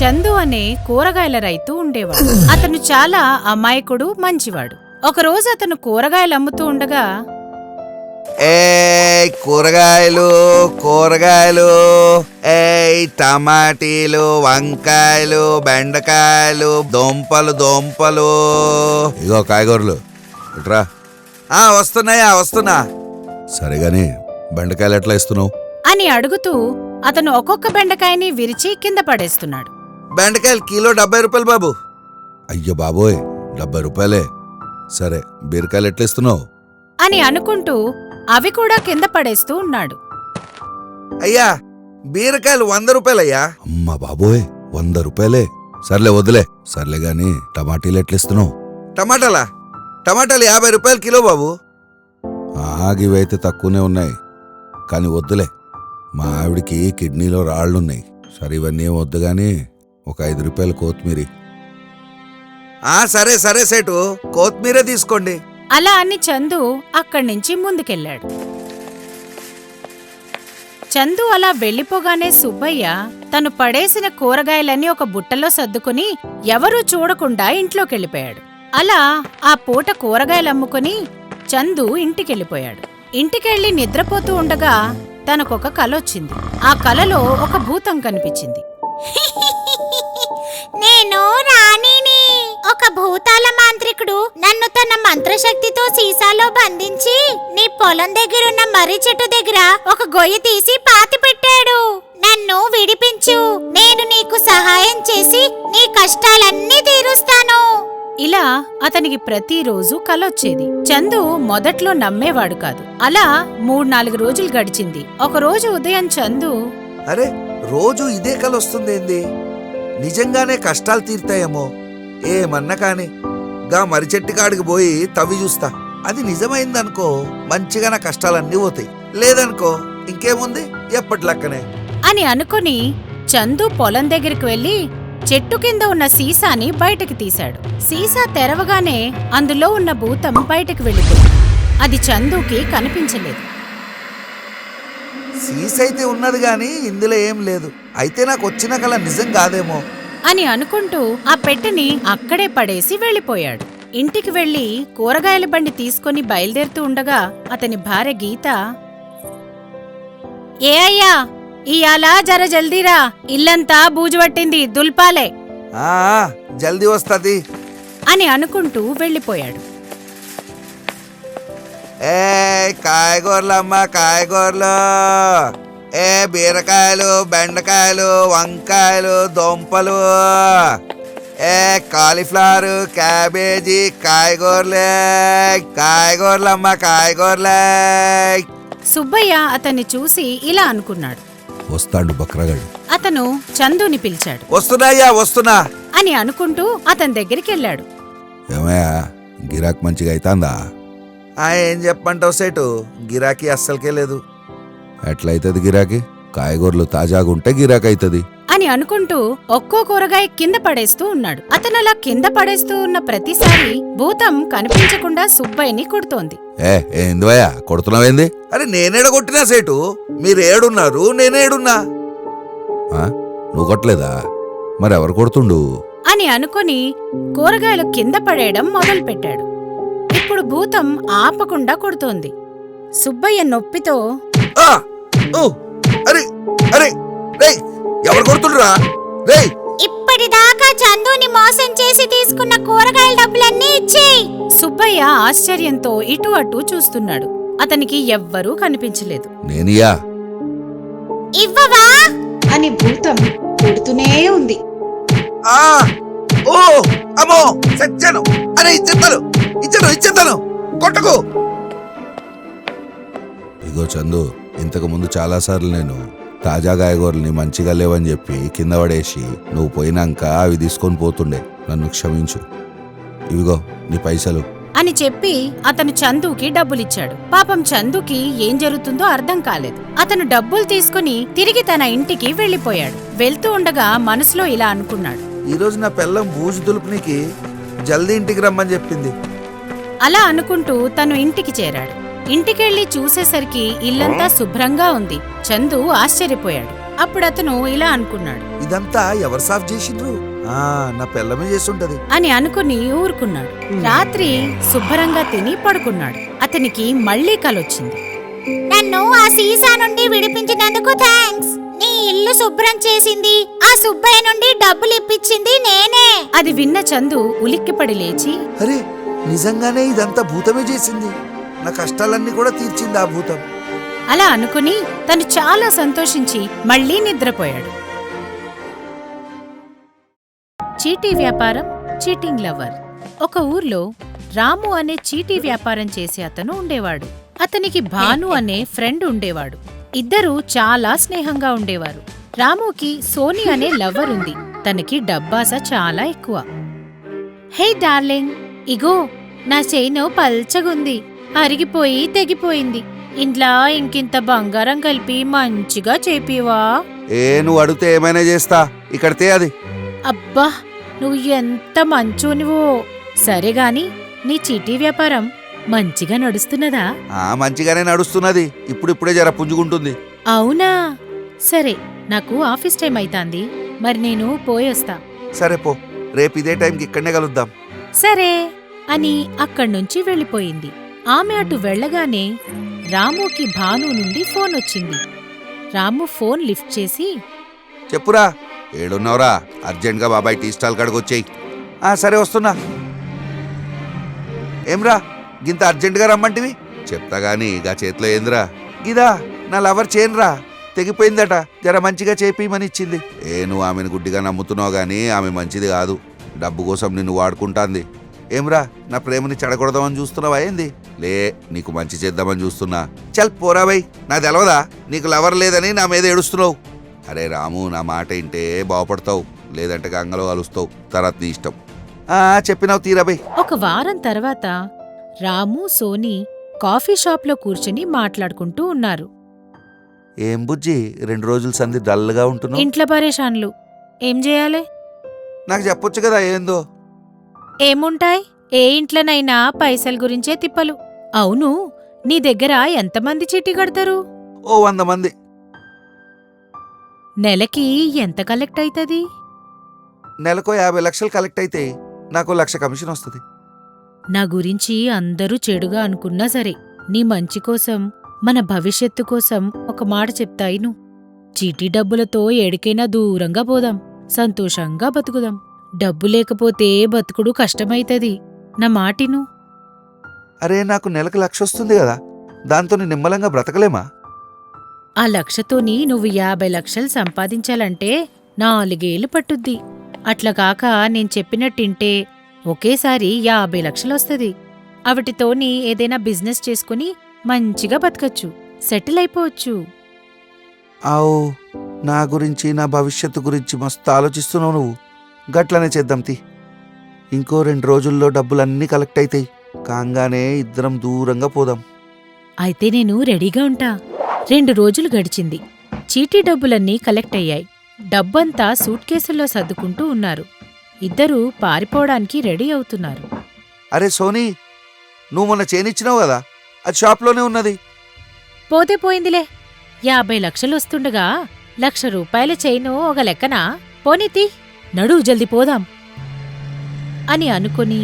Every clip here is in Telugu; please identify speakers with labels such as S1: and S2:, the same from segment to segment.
S1: చందు అనే కూరగాయల రైతు ఉండేవాడు. అతను చాలా అమాయకుడు, మంచివాడు. ఒకరోజు అతను కూరగాయలు అమ్ముతూ ఉండగా,
S2: కూరగాయలు కూరగాయలు టమాటీలు, వంకాయలు, బెండకాయలు, దుంపలు ఇగో కాయగూరలు ఇట్రా. వస్తున్నా. సరేగాని బెండకాయలు ఎట్లా ఇస్తున్నావు
S1: అని అడుగుతూ అతను ఒక్కొక్క బెండకాయని విరిచి కింద పడేస్తున్నాడు.
S2: బెండకాయలు కిలో 70 రూపాయలు బాబు. అయ్యో బాబోయ్, 70 రూపాయలే. సరే బీరకాయలు ఎట్లా ఇస్తున్నావు
S1: అని అనుకుంటూ అవి కూడా కింద పడేస్తూ ఉన్నాడు.
S2: అయ్యా బీరకాయలు 100 రూపాయలయ్యా. అమ్మా బాబోయ్, 100 రూపాయలే. సర్లే వదిలే. సర్లే గాని టమాటీలు ఎట్లా ఇస్తున్నావు? టమాటాలు 50 రూపాయలు కిలో బాబు. ఇవైతే తక్కువనే ఉన్నాయి, కాని వద్దులే. మా ఆవిడికి కిడ్నీలో రాళ్లున్నాయి. సరే ఇవన్నీ ఏం వద్దు గాని ఒక 5 రూపాయలు కొత్తిమీరి. సరే సేటు, కొత్తిమీరే తీసుకోండి.
S1: అలా అని చందు అక్కడి నుంచి ముందుకెళ్ళాడు. చందు అలా వెళ్లిపోగానే సుబ్బయ్య తను పడేసిన కూరగాయలన్నీ ఒక బుట్టలో సర్దుకుని ఎవరూ చూడకుండా ఇంట్లోకెళ్ళిపోయాడు. అలా ఆ పూట కూరగాయలమ్ముకుని చందు ఇంటికెళ్ళిపోయాడు. ఇంటికెళ్ళి నిద్రపోతూ ఉండగా తనకొక కలొచ్చింది. ఆ కలలో ఒక భూతం కనిపించింది.
S3: నేను రాణిని. ఒక భూతాల మాంత్రికుడు నన్ను తన మంత్రశక్తితో సీసాలో బంధించి నీ పొలం దగ్గరున్న మర్రి చెట్టు దగ్గర ఒక గొయ్యి తీసి పాతి పెట్టాడు. నన్ను విడిపించు, నేను నీకు సహాయం చేసి నీ కష్టాలన్నీ తీరుస్తాను.
S1: ఇలా అతనికి ప్రతిరోజు కలొచ్చేది. చందు మొదట్లో నమ్మేవాడు కాదు. అలా 3-4 రోజులు గడిచింది. ఒకరోజు ఉదయం చందు,
S2: అరే రోజు ఇదే కలొస్తుందేంది? నిజంగానే కష్టాలు తీరుతాయేమో. ఏమన్నా కాని గా మరిచెట్టు కాడికి పోయి తవ్వి చూస్తా. అది నిజమైందనుకో మంచిగా నా కష్టాలన్నీ పోతాయి. లేదనుకో ఇంకేముంది, ఎప్పటిలక్కనే
S1: అని అనుకుని చందు పొలం దగ్గరికి వెళ్లి చెట్టు కింద ఉన్న సీసాని బయటకి తీశాడు. సీసా తెరవగానే అందులో ఉన్న భూతం బయటకు వెళ్ళిపోయింది. అది చందుకి కనిపించలేదు.
S2: సీసైతే ఉన్నది గాని ఇందులో ఏం లేదు. అయితే నాకు వచ్చిన కల నిజం కాదేమో
S1: అని అనుకుంటూ ఆ పెట్టెని అక్కడే పడేసి వెళ్ళిపోయాడు. ఇంటికి వెళ్లి కూరగాయల బండి తీసుకుని బయలుదేరుతూ ఉండగా అతని భార్య గీత, ఏ అయ్యా ఇయాల జర జల్దీరా, ఇల్లంతా బూజు పట్టింది, దుల్పాలే.
S2: జల్దీ వస్తది
S1: అని అనుకుంటూ వెళ్ళిపోయాడు.
S2: కాయగూరలమ్మా కాయగూరలు, బీరకాయలు, బెండకాయలు, వంకాయలు, దుంపలు, కాలీఫ్లవర్, క్యాబేజీ, కాయగూరలమ్మా కాయగూరలే.
S1: సుబ్బయ్య అతన్ని చూసి ఇలా అనుకున్నాడు,
S2: వస్తాడు బక్రగాడు.
S1: అతను చందుని పిలిచాడు.
S2: వస్తున్నా
S1: అని అనుకుంటూ అతని దగ్గరికెళ్ళాడు.
S2: ఏమయ్యా గిరాకీ మంచిగా అయితాందా? ఏం చెప్పంటావు సేటు, గిరాకీ అస్సలకే లేదు. ఎట్లయితది గిరాకీ? కాయగూరలు తాజాగా ఉంటే గిరాకీ అయితది
S1: అని అనుకుంటూ ఒక్కో కూరగాయ కింద పడేస్తూ ఉన్నాడు. అతనలా కింద పడేస్తూ ఉన్న ప్రతిసారి భూతం కనిపించకుండా సుబ్బయ్యని కొడుతోంది.
S2: ఏందివయ్యా కొడుతున్నావేంది? అరే నేనేడ కొట్టినా సేటు, మీరేడున్నారు, నేనేడున్నా. నువ్వు కొట్టలేదా? మరెవరు కొడుతుండు
S1: అని అనుకుని కూరగాయలు కింద పడేయడం మొదలుపెట్టాడు. ఇప్పుడు భూతం ఆపకుండా కొడుతోంది. సుబ్బయ్య నొప్పితో,
S2: ఎవరు కొడుతుండ్రా?
S3: ఇప్పటిదాకా చందుని మోసం చేసి తీసుకున్న కూరగాయల డబ్బులన్నీ ఇచ్చేయ్.
S1: సుబ్బయ్య ఆశ్చర్యంతో ఇటు అటు చూస్తున్నాడు. అతనికి ఎవ్వరూ కనిపించలేదు.
S2: నేనియా
S3: ఇవ్వవా
S4: అని భూతం కొడుతూనే ఉంది.
S2: ఇచ్చేతాను కొట్టకు. ఇగో చందు, ఇంతకు ముందు చాలా సార్లు నేను తాజా కాయగూరల్ని మంచిగా లేవని చెప్పి కింద పడేసి నువ్వు పోయినాక అవి తీసుకొని పోతుండే. నన్ను క్షమించు. ఇవిగో నీ పైసలు
S1: అని చెప్పి అతను చందుకి డబ్బులిచ్చాడు. పాపం చందుకి ఏం జరుగుతుందో అర్థం కాలేదు. అతను డబ్బులు తీసుకుని తిరిగి తన ఇంటికి వెళ్లిపోయాడు. వెళ్తూ ఉండగా మనసులో ఇలా అనుకున్నాడు,
S2: ఈరోజు నా పెళ్ళం బూజు దులుపునికి జల్దీ ఇంటికి రమ్మని చెప్పింది.
S1: అలా అనుకుంటూ తను ఇంటికి చేరాడు. ఇంటికెళ్లి చూసేసరికి ఇల్లంతా శుభ్రంగా ఉంది. చందు ఆశ్చర్యపోయాడు. అప్పుడు అతను ఇలా అనుకున్నాడు
S2: ఇదంతా ఎవరు సాఫ్ చేసిండ్రు? నా పిల్లమే చేస్తుంటది
S1: అని అనుకుని ఊరుకున్నాడు. రాత్రి శుభ్రంగా తిని పడుకున్నాడు. అతనికి మళ్లీ కలొచ్చింది.
S3: నన్ను ఆ సీసా నుండి విడిపించినందుకు థాంక్స్. నీ ఇల్లు శుభ్రం చేసింది, ఆ సుబ్బయ్య నుండి డబ్బులు ఇప్పించింది నేనే.
S1: అది విన్న చందు ఉలిక్కిపడి లేచి,
S2: అరే నిజంగానే ఇదంతా భూతమే చేసింది. నా కష్టాలన్నీ కూడా తీర్చింది ఆ భూతం.
S1: అలా అనుకుని తను చాలా సంతోషించి మళ్లీ నిద్రపోయాడు. చీటీ వ్యాపారం, చీటింగ్ లవర్. ఒక ఊర్లో రాము అనే చీటీ వ్యాపారం చేసే అతను ఉండేవాడు. అతనికి భాను అనే ఫ్రెండ్ ఉండేవాడు. ఇద్దరూ చాలా స్నేహంగా ఉండేవారు. రాముకి సోనీ అనే లవ్వర్ ఉంది. తనకి డబ్బాస చాలా ఎక్కువ. హే డార్లింగ్, ఇగో నా చైను పల్చగుంది, అరిగిపోయి తెగిపోయింది. ఇంట్లో ఇంకింత బంగారం కలిపి మంచిగా చేపివా?
S2: నువ్వు అడిగితే ఏమైనా చేస్తా, ఇక్కడితే అది.
S1: అబ్బా, నువ్వు ఎంత మంచోనివో. సరేగాని నీ చీటీ వ్యాపారం మంచిగా నడుస్తున్నదా?
S2: మంచిగానే నడుస్తున్నది. ఇప్పుడిప్పుడే జర పుంజుకుంటుంది.
S1: అవునా? సరే, నాకు ఆఫీస్ టైం అయితాంది, మరి నేను పోయొస్తా.
S2: సరే పో, రేపు ఇదే టైంకి ఇక్కడనే కలుద్దాం.
S1: సరే అని అక్కడ్నుంచి వెళ్ళిపోయింది. ఆమె అటు వెళ్ళగానే రాముకి భాను నుండి ఫోన్ వచ్చింది. రాము ఫోన్ లిఫ్ట్ చేసి,
S2: చెప్పురా, ఏడున్నావురా? అర్జెంట్గా బాబాయ్ టీ స్టాల్ కాడికి వచ్చేయి. సరే వస్తున్నా. ఏమ్రా గింత అర్జెంటుగా రమ్మంటివి? చెప్తా గాని గా చేతిలో ఏందిరా? గిదా నా లవర్ చేన్రా, తెగిపోయిందట, జర మంచిగా చేపిమని ఇచ్చింది. నువ్వు ఆమెను గుడ్డిగా నమ్ముతున్నావు గాని ఆమె మంచిది కాదు. డబ్బు కోసం నిన్ను వాడుకుంటాంది. ఏమ్రా, నా ప్రేమని చెడగొడదామని చూస్తున్నావా ఏంది? లే, నీకు మంచి చేద్దామని చూస్తున్నా. చల్ పోరా బై, నా తెలవదా నీకు లవర్ లేదని నా మీద ఏడుస్తున్నావు? అరే రాము, నా మాట ఇంటే బాగుపడతావు, లేదంటే గంగలో కలుస్తావు. తర్వాత నీ ఇష్టం. చెప్పినావు తీరా బై.
S1: ఒక వారం తర్వాత రాము, సోనీ కాఫీ షాప్లో కూర్చుని మాట్లాడుకుంటూ ఉన్నారు.
S2: ఏం బుజ్జి, 2 రోజులు సంధి డల్గా ఉంటున్నావు?
S1: ఇంట్లో పరేషాన్లు, ఏం చేయాలి?
S2: నాకు చెప్పొచ్చు కదా ఏందో.
S1: ఏముంటాయి, ఏ ఇంట్లోనైనా పైసల గురించే తిప్పలు. అవును, నీ దగ్గర ఎంతమంది చీటీ కడతారు?
S2: 100 మంది.
S1: నెలకి ఎంత కలెక్ట్ అవుతుంది?
S2: నెలకు 50 లక్షలు కలెక్ట్ అయితే నాకు 1 లక్ష కమిషన్ వస్తుంది.
S1: నా గురించి అందరూ చెడుగా అనుకున్నా సరే, నీ మంచి కోసం, మన భవిష్యత్తు కోసం ఒక మాట చెప్తాయిను. చీటీ డబ్బులతో ఏడికైనా దూరంగా పోదాం, సంతోషంగా బతుకుదాం. డబ్బు లేకపోతే బతుకుడు కష్టమైతది. నా మాటిను.
S2: అరే, నాకు నెలకు 1 లక్ష వస్తుంది కదా, దాంతో నిమ్మలంగా బ్రతకలేమా?
S1: ఆ లక్షతోని నువ్వు 50 లక్షలు సంపాదించాలంటే 4 ఏళ్లు పట్టుద్ది. అట్లా కాక నేను చెప్పినట్టింటే ఒకేసారి 50 లక్షలొస్తది. అవిటితోని ఏదైనా బిజినెస్ చేసుకుని మంచిగా బతకచ్చు, సెటిల్ అయిపోవచ్చు.
S2: ఆవు, నా గురించి, నా భవిష్యత్తు గురించి మస్తు ఆలోచిస్తున్నావు నువ్వు. గట్లనే చేద్దాం తీ. ఇంకో 2 రోజుల్లో డబ్బులన్నీ కలెక్ట్ అవుతాయి. కాంగానే ఇద్దరం దూరంగా పోదాం.
S1: అయితే నేను రెడీగా ఉంటా. 2 రోజులు గడిచింది. చీటీ డబ్బులన్నీ కలెక్ట్ అయ్యాయి. డబ్బంతా సూట్ కేసుల్లో సర్దుకుంటూ ఉన్నారు. ఇద్దరూ పారిపోవడానికి రెడీ అవుతున్నారు.
S2: అరే సోనీ, నువ్వు మొన్న చేనిచ్చినావు కదా, అది షాప్లోనే ఉన్నది.
S1: పోతే పోయిందిలే. 50 లక్షలు వస్తుండగా 1 లక్ష రూపాయల చైను ఒక లెక్కనా? పోనీతి, నడు జల్ది పోదాం అని అనుకుని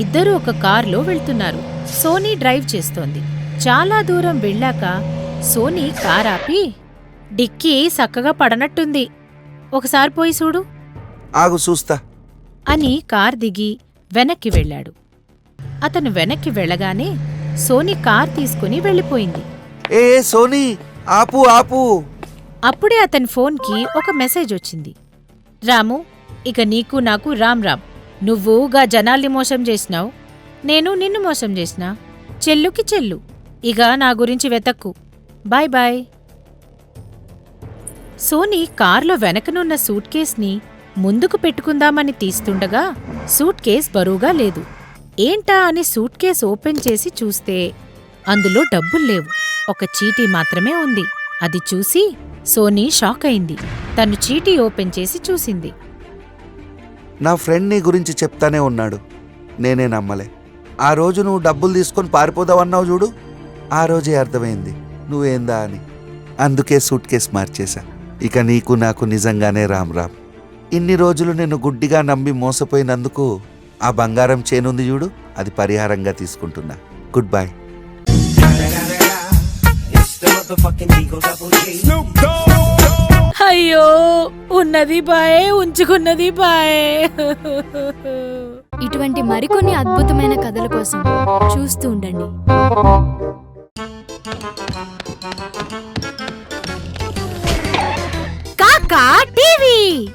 S1: ఇద్దరూ ఒక కారులో వెళ్తున్నారు. సోనీ డ్రైవ్ చేస్తోంది. చాలా దూరం వెళ్ళాక సోనీ కారాపి, డిక్కీ సక్కగా పడనట్టుంది, ఒకసారి పోయి చూడు
S2: ఆగు చూస్తా
S1: అని కార్ దిగి వెనక్కి వెళ్ళాడు. అతను వెనక్కి వెళ్ళగానే సోనీ కార్ తీసుకుని వెళ్ళిపోయింది.
S2: ఏ సోనీ, ఆపు ఆపు.
S1: అప్పుడే అతని ఫోన్కి ఒక మెసేజ్ వచ్చింది. రాము, ఇక నీకు నాకు రామ్ రామ్. నువ్వు గా జనాల్ని మోసం చేసినావు, నేను నిన్ను మోసం చేసినా. చెల్లుకి చెల్లు. ఇక నా గురించి వెతక్కు. Bye bye. సోనీ కార్లో వెనకనున్న సూట్ కేస్ని ముందుకు పెట్టుకుందామని తీస్తుండగా సూట్ కేస్ బరువుగా లేదు. ఏంటా అని సూట్ కేస్ ఓపెన్ చేసి చూస్తే అందులో డబ్బుల్లేవు, ఒక చీటీ మాత్రమే ఉంది. అది చూసి సోనీ షాక్ అయింది. తను చీటీ ఓపెన్ చేసి చూసింది.
S2: నా ఫ్రెండ్ నీ గురించి చెప్తానే ఉన్నాడు, నేనే నమ్మలే. ఆ రోజు నువ్వు డబ్బులు తీసుకొని పారిపోదావన్నావు చూడు, ఆ రోజే అర్థమైంది నువ్వేందా అని. అందుకే సూట్ కేస్ మార్చేశా. ఇక నీకు నాకు నిజంగానే రామ్ రామ్. ఇన్ని రోజులు నేను గుడ్డిగా నమ్మి మోసపోయినందుకు ఆ బంగారం చేనుంది చూడు, అది పరిహారంగా తీసుకుంటున్నా. Good bye.
S1: అయ్యో, ఉన్నది బాయే, ఉంచుకున్నది బాయే.
S5: ఇటువంటి మరికొన్ని అద్భుతమైన కథల కోసం చూస్తూ ఉండండి.
S1: కాకా టీవీ.